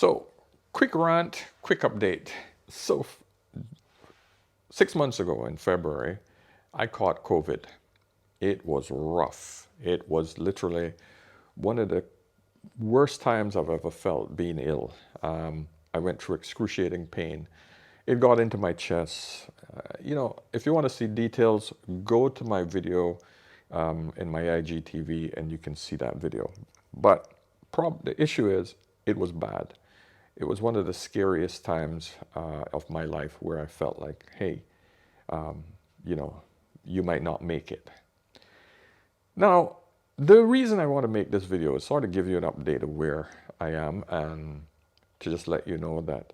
So, quick rant, quick update. So, 6 months ago in February, I caught COVID. It was rough. It was literally one of the worst times I've ever felt being ill. I went through excruciating pain. It got into my chest. If you want to see details, go to my video in my IGTV and you can see that video. But the issue is, it was bad. It was one of the scariest times of my life where I felt like, hey, you might not make it. Now, the reason I want to make this video is sort of give you an update of where I am and to just let you know that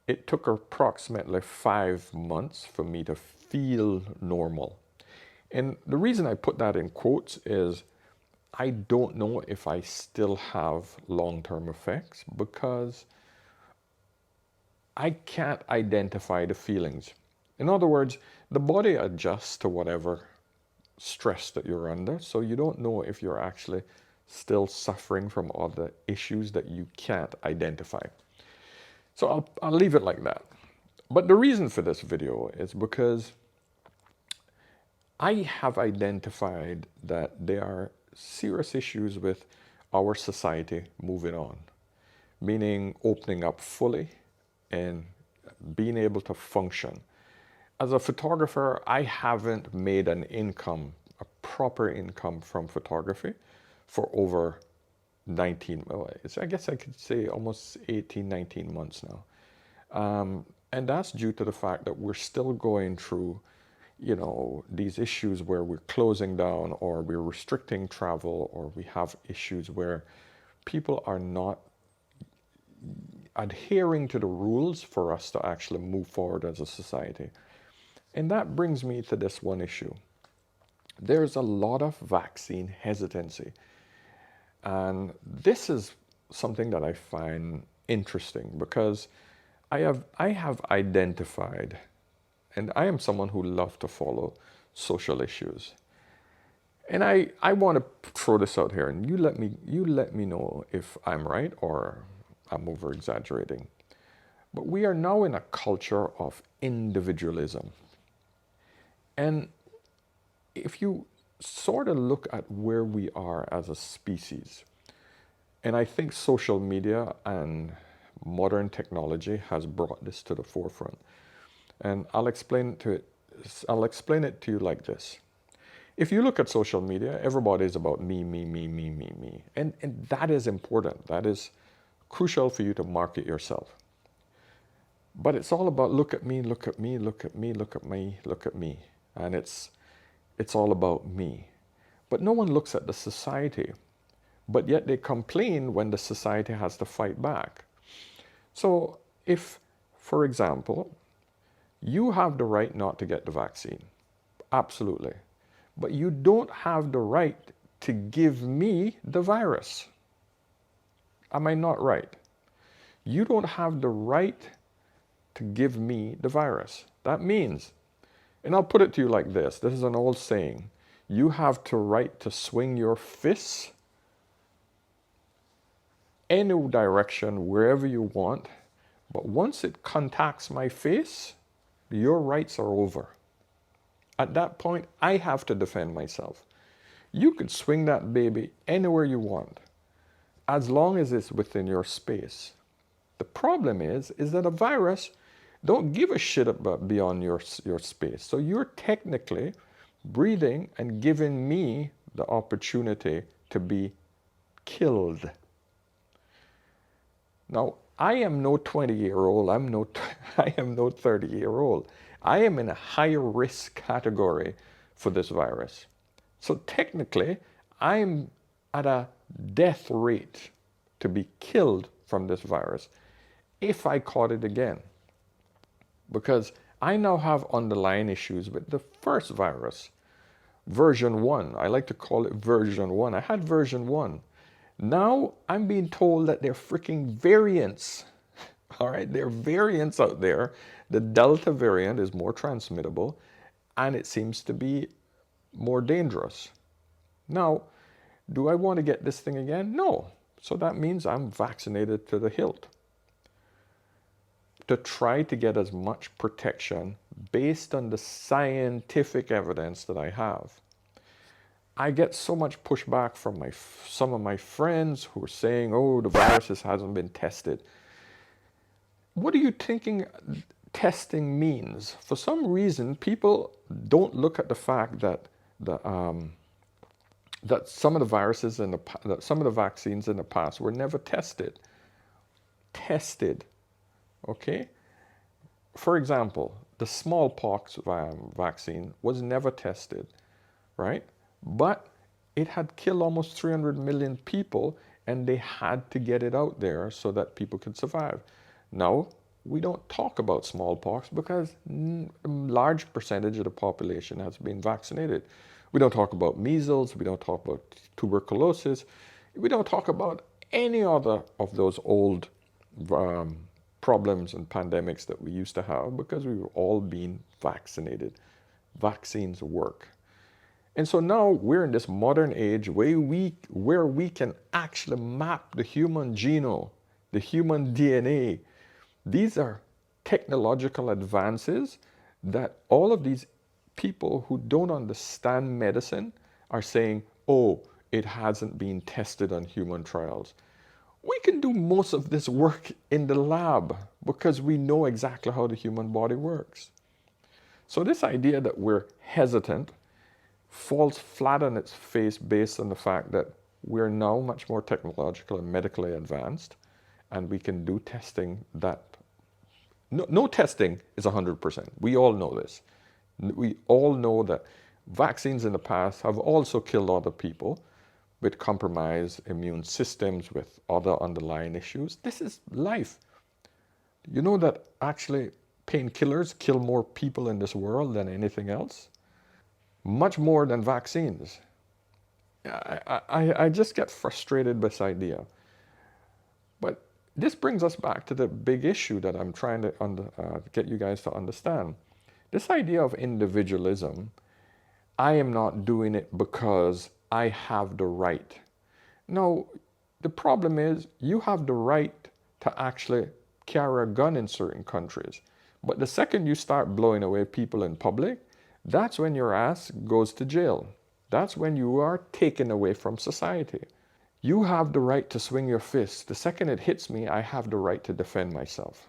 it took approximately 5 months for me to feel normal. And the reason I put that in quotes is I don't know if I still have long-term effects because I can't identify the feelings. In other words, the body adjusts to whatever stress that you're under, so you don't know if you're actually still suffering from other issues that you can't identify. So I'll leave it like that. But the reason for this video is because I have identified that there are serious issues with our society moving on, meaning opening up fully and being able to function. As a photographer, I haven't made an income, a proper income from photography for over 19, I guess I could say almost 18, 19 months now. And that's due to the fact that we're still going through, these issues where we're closing down or we're restricting travel or we have issues where people are not adhering to the rules for us to actually move forward as a society. And that brings me to this one issue. There's a lot of vaccine hesitancy. And this is something that I find interesting because I have identified, and I am someone who loves to follow social issues. And I want to throw this out here, and you let me know if I'm right or I'm over exaggerating. But we are now in a culture of individualism. And if you sort of look at where we are as a species, and I think social media and modern technology has brought this to the forefront. And I'll explain it to you like this. If you look at social media, everybody is about me, me, me, me, me, me. And that is important. That is crucial for you to market yourself. But it's all about look at me, look at me, look at me, look at me, look at me. And it's all about me. But no one looks at the society. But yet they complain when the society has to fight back. So if, for example, you have the right not to get the vaccine, absolutely. But you don't have the right to give me the virus. Am I not right? You don't have the right to give me the virus. That means, and I'll put it to you like this. This is an old saying. You have the right to swing your fists any direction, wherever you want. But once it contacts my face, your rights are over. At that point, I have to defend myself. You could swing that baby anywhere you want, as long as it's within your space. The problem is that a virus don't give a shit about beyond your space. So you're technically breathing and giving me the opportunity to be killed. Now, I am no 20-year-old. I am no 30-year-old. I am in a higher risk category for this virus. So technically, I'm at a death rate to be killed from this virus if I caught it again. Because I now have underlying issues with the first virus, version 1. I like to call it version 1. I had version 1. Now I'm being told that they're freaking variants. All right, there are variants out there. The Delta variant is more transmittable and it seems to be more dangerous. Now, do I want to get this thing again? No. So that means I'm vaccinated to the hilt. to try to get as much protection based on the scientific evidence that I have. I get so much pushback from some of my friends who are saying, oh, the virus hasn't been tested. What are you thinking testing means? For some reason, people don't look at the fact that that some of the viruses that some of the vaccines in the past were never tested. Tested, okay? For example, the smallpox vaccine was never tested, right? But it had killed almost 300 million people, and they had to get it out there so that people could survive. Now, we don't talk about smallpox because a large percentage of the population has been vaccinated. We don't talk about measles, we don't talk about tuberculosis, we don't talk about any other of those old problems and pandemics that we used to have because we've all been vaccinated. Vaccines work. And so now we're in this modern age where we can actually map the human genome, the human DNA. These are technological advances that all of these people who don't understand medicine are saying, oh, it hasn't been tested on human trials. We can do most of this work in the lab because we know exactly how the human body works. So this idea that we're hesitant falls flat on its face based on the fact that we're now much more technological and medically advanced, and we can do testing that no testing is 100%. We all know this. We all know that vaccines in the past have also killed other people with compromised immune systems, with other underlying issues. This is life. You know that actually painkillers kill more people in this world than anything else? Much more than vaccines. I just get frustrated with this idea. But this brings us back to the big issue that I'm trying to get you guys to understand. This idea of individualism, I am not doing it because I have the right. No, the problem is you have the right to actually carry a gun in certain countries. But the second you start blowing away people in public, that's when your ass goes to jail. That's when you are taken away from society. You have the right to swing your fist. The second it hits me, I have the right to defend myself.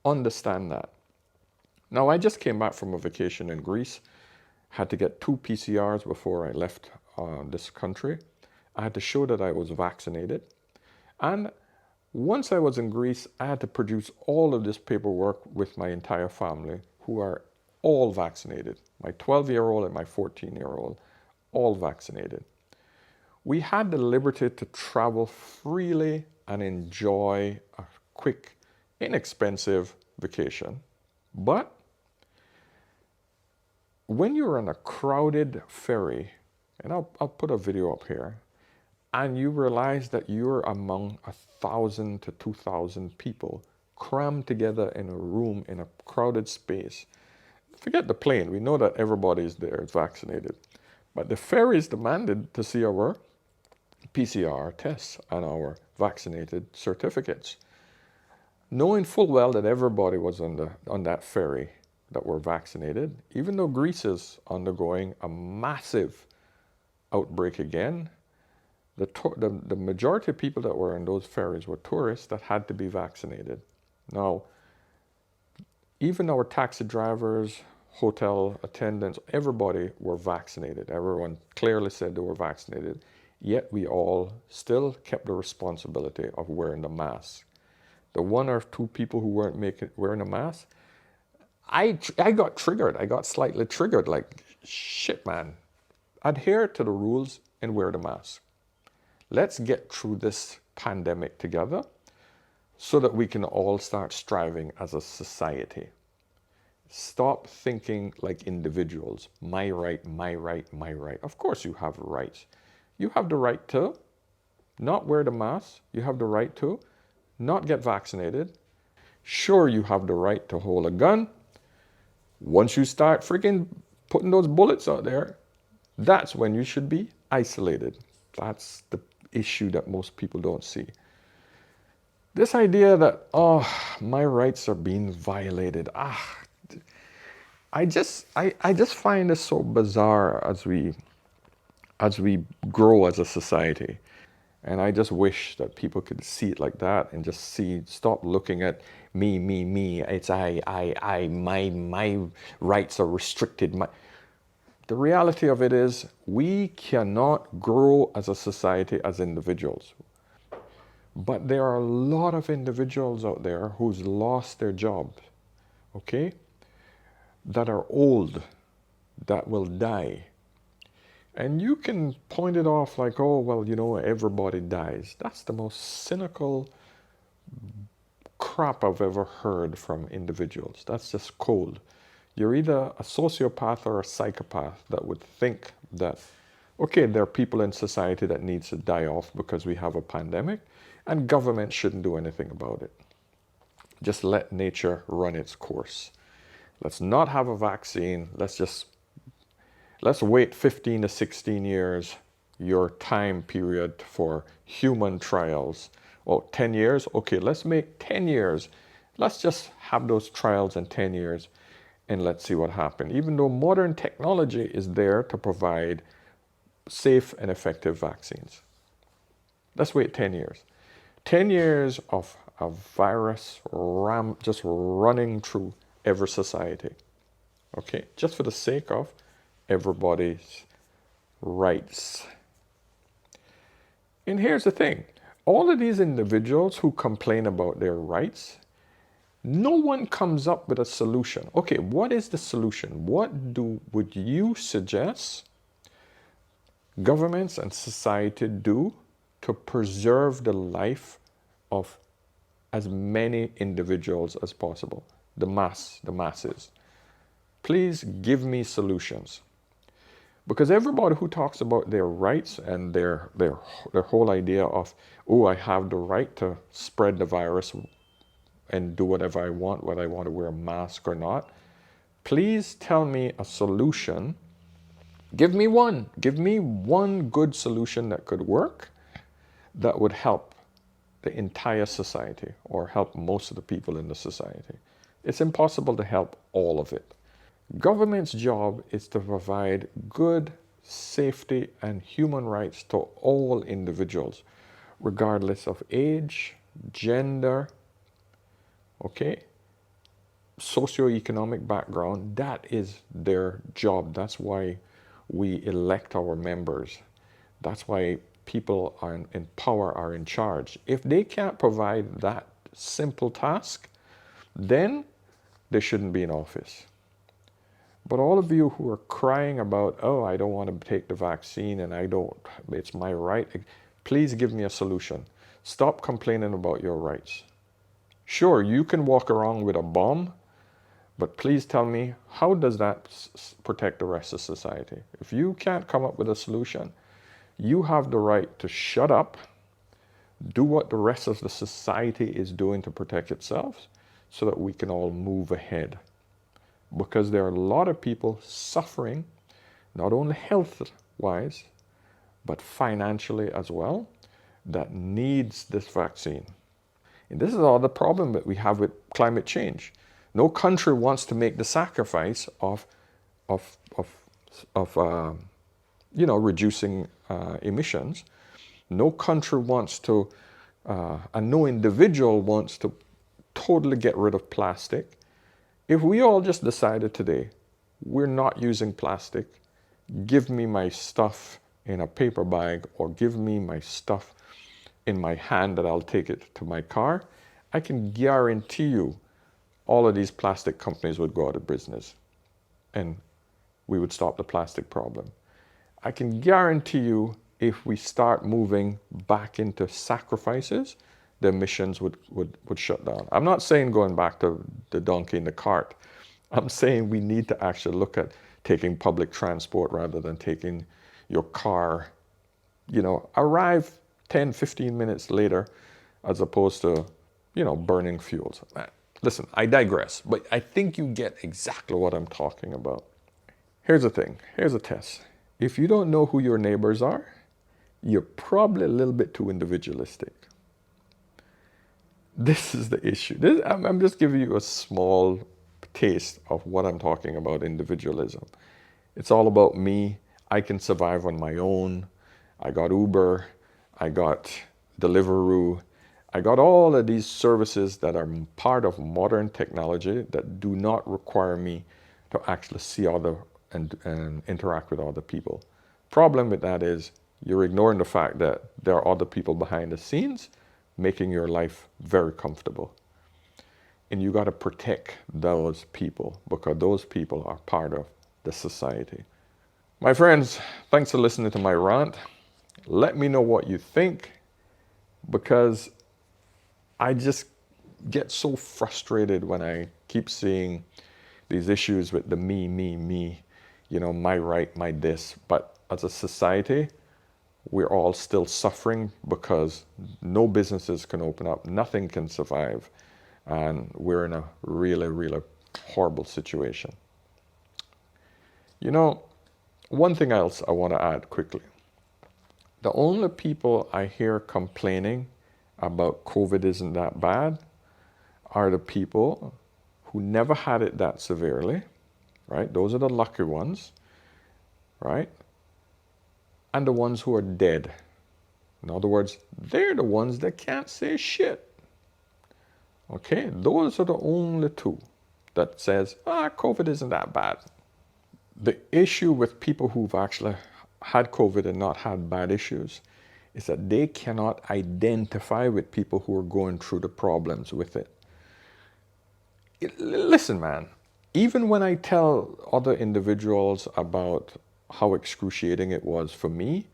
Understand that. Now, I just came back from a vacation in Greece. Had to get 2 PCRs before I left this country. I had to show that I was vaccinated. And once I was in Greece, I had to produce all of this paperwork with my entire family, who are all vaccinated. My 12-year-old and my 14-year-old, all vaccinated. We had the liberty to travel freely and enjoy a quick, inexpensive vacation. But when you're on a crowded ferry, and I'll put a video up here, and you realize that you're among 1,000 to 2,000 people crammed together in a room in a crowded space. Forget the plane, we know that everybody is there, is vaccinated. But the ferry is demanded to see our PCR tests and our vaccinated certificates. Knowing full well that everybody was on that ferry that were vaccinated, even though Greece is undergoing a massive outbreak again, the majority of people that were on those ferries were tourists that had to be vaccinated. Now, even our taxi drivers, hotel attendants, everybody were vaccinated. Everyone clearly said they were vaccinated. Yet we all still kept the responsibility of wearing the mask. The 1 or 2 people who weren't wearing a mask, I got triggered. I got slightly triggered, like, shit, man. Adhere to the rules and wear the mask. Let's get through this pandemic together so that we can all start striving as a society. Stop thinking like individuals. My right, my right, my right. Of course you have rights. You have the right to not wear the mask. You have the right to not get vaccinated. Sure, you have the right to hold a gun. Once you start freaking putting those bullets out there, that's when you should be isolated. That's the issue that most people don't see. This idea that, oh, my rights are being violated. I just find this so bizarre as we grow as a society. And I just wish that people could see it like that and just stop looking at me. It's my rights are restricted. The reality of it is we cannot grow as a society as individuals. But there are a lot of individuals out there who's lost their jobs, okay? That are old, that will die. And you can point it off like, oh, well, everybody dies. That's the most cynical crap I've ever heard from individuals. That's just cold. You're either a sociopath or a psychopath that would think that, okay, there are people in society that needs to die off because we have a pandemic, and government shouldn't do anything about it. Just let nature run its course. Let's not have a vaccine. Let's wait 15 to 16 years, your time period for human trials. Oh, 10 years? Okay, let's make 10 years. Let's just have those trials in 10 years and let's see what happens. Even though modern technology is there to provide safe and effective vaccines. Let's wait 10 years. 10 years of a virus just running through every society. Okay, just for the sake of everybody's rights. And here's the thing. All of these individuals who complain about their rights, no one comes up with a solution. Okay, what is the solution? What would you suggest governments and society do to preserve the life of as many individuals as possible? The masses. Please give me solutions. Because everybody who talks about their rights and their whole idea of, oh, I have the right to spread the virus and do whatever I want, whether I want to wear a mask or not, please tell me a solution. Give me one. Give me one good solution that could work, that would help the entire society or help most of the people in the society. It's impossible to help all of it. Government's job is to provide good safety and human rights to all individuals, regardless of age, gender, okay, socioeconomic background. That is their job. That's why we elect our members. That's why people are in power, are in charge. If they can't provide that simple task, then they shouldn't be in office. But all of you who are crying about, oh, I don't want to take the vaccine and it's my right, please give me a solution. Stop complaining about your rights. Sure, you can walk around with a bomb, but please tell me, how does that protect the rest of society? If you can't come up with a solution, you have the right to shut up, do what the rest of the society is doing to protect itself, so that we can all move ahead. Because there are a lot of people suffering, not only health-wise, but financially as well, that needs this vaccine. And this is all the problem that we have with climate change. No country wants to make the sacrifice of reducing emissions. No country wants to, and no individual wants to totally get rid of plastic. If we all just decided today, we're not using plastic, give me my stuff in a paper bag or give me my stuff in my hand that I'll take it to my car, I can guarantee you all of these plastic companies would go out of business and we would stop the plastic problem. I can guarantee you if we start moving back into sacrifices, the emissions would shut down. I'm not saying going back to the donkey in the cart. I'm saying we need to actually look at taking public transport rather than taking your car, arrive 10, 15 minutes later as opposed to, burning fuels. Listen, I digress, but I think you get exactly what I'm talking about. Here's the thing. Here's a test. If you don't know who your neighbors are, you're probably a little bit too individualistic. This is the issue. I'm just giving you a small taste of what I'm talking about, individualism. It's all about me. I can survive on my own. I got Uber. I got Deliveroo. I got all of these services that are part of modern technology that do not require me to actually see other and interact with other people. Problem with that is you're ignoring the fact that there are other people behind the scenes making your life very comfortable. And you got to protect those people because those people are part of the society. My friends, thanks for listening to my rant. Let me know what you think because I just get so frustrated when I keep seeing these issues with the me, my right, my this. But as a society, we're all still suffering because no businesses can open up, nothing can survive, and we're in a really, really horrible situation. One thing else I want to add quickly. The only people I hear complaining about COVID isn't that bad are the people who never had it that severely, right? Those are the lucky ones, right? And the ones who are dead. In other words, they're the ones that can't say shit. Okay, those are the only two that says, COVID isn't that bad. The issue with people who've actually had COVID and not had bad issues is that they cannot identify with people who are going through the problems with it. Listen, man, even when I tell other individuals about how excruciating it was for me,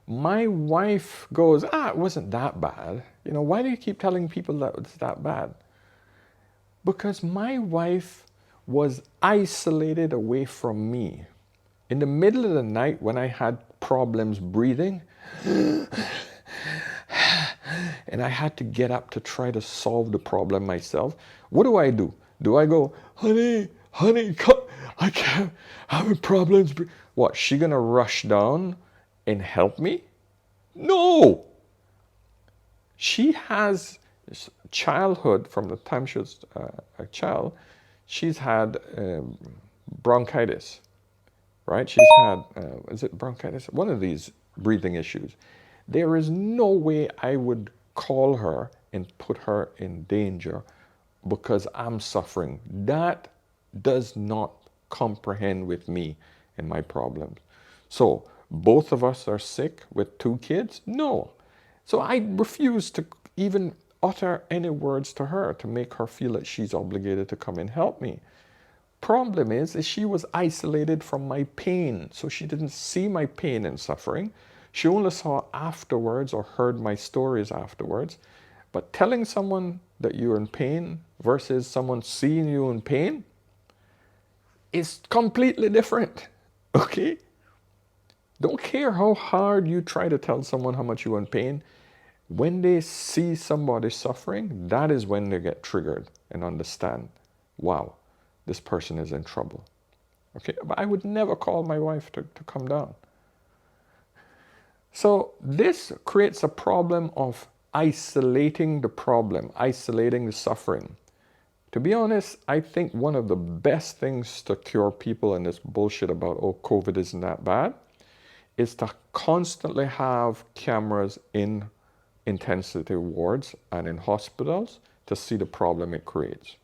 my wife goes, it wasn't that bad. Why do you keep telling people that it's that bad? Because my wife was isolated away from me. In the middle of the night when I had problems breathing, and I had to get up to try to solve the problem myself, what do? Do I go, honey, I can't, I'm having problems. What, she gonna rush down and help me? No! She has childhood, from the time she was a child, she's had bronchitis, right? She's had, is it bronchitis? One of these breathing issues. There is no way I would call her and put her in danger because I'm suffering. That does not comprehend with me and my problems. So, both of us are sick with 2 kids? No. So I refuse to even utter any words to her to make her feel that she's obligated to come and help me. Problem is she was isolated from my pain, so she didn't see my pain and suffering. She only saw afterwards or heard my stories afterwards. But telling someone that you're in pain versus someone seeing you in pain is completely different, okay? Don't care how hard you try to tell someone how much you're in pain. When they see somebody suffering, that is when they get triggered and understand, wow, this person is in trouble. Okay, but I would never call my wife to come down. So this creates a problem of isolating the problem, isolating the suffering. To be honest, I think one of the best things to cure people in this bullshit about, COVID isn't that bad, is to constantly have cameras in intensity wards and in hospitals to see the problem it creates.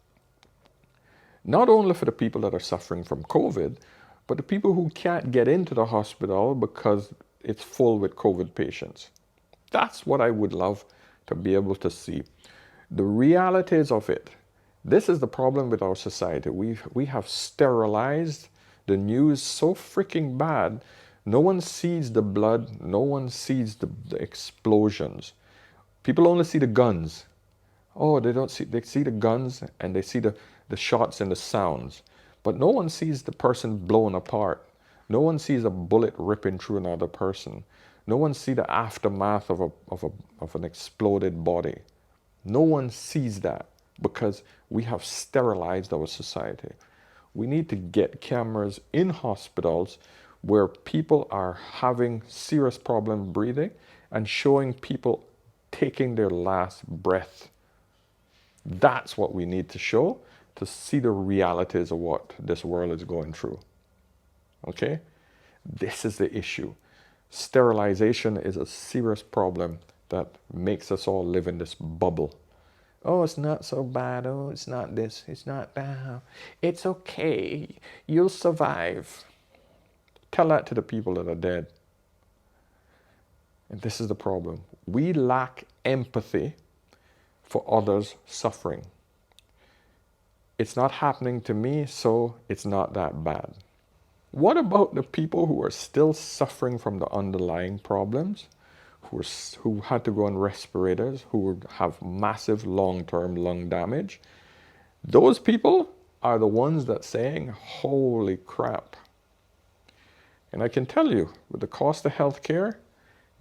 Not only for the people that are suffering from COVID, but the people who can't get into the hospital because it's full with COVID patients. That's what I would love to be able to see. The realities of it. This is the problem with our society. We have sterilized the news so freaking bad. No one sees the blood. No one sees the explosions. People only see the guns. They see the guns and they see the shots and the sounds. But no one sees the person blown apart. No one sees a bullet ripping through another person. No one sees the aftermath of an exploded body. No one sees that because we have sterilized our society. We need to get cameras in hospitals where people are having serious problem breathing and showing people taking their last breath That's what we need to show to see the realities of what this world is going through. Okay? This is the issue. Sterilization is a serious problem that makes us all live in this bubble. Oh, it's not so bad. Oh, it's not this. It's not that. It's okay. You'll survive. Tell that to the people that are dead. And this is the problem. We lack empathy for others suffering. It's not happening to me, so it's not that bad. What about the people who are still suffering from the underlying problems, who had to go on respirators, who have massive long-term lung damage? Those people are the ones that saying, holy crap. And I can tell you, with the cost of healthcare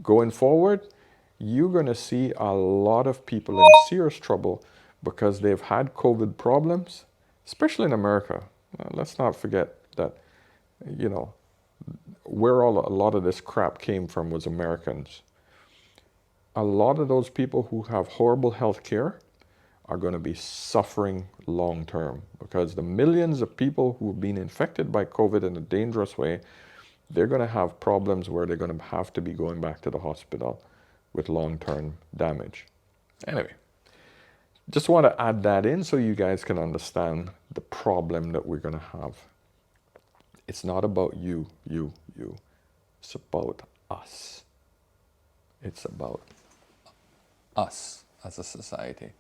going forward, you're going to see a lot of people in serious trouble because they've had COVID problems, especially in America. Let's not forget that, you know, where a lot of this crap came from was Americans. A lot of those people who have horrible health care are going to be suffering long term because the millions of people who have been infected by COVID in a dangerous way, they're going to have problems where they're going to have to be going back to the hospital with long-term damage. Anyway, just want to add that in so you guys can understand the problem that we're going to have. It's not about you. It's about us. It's about us as a society.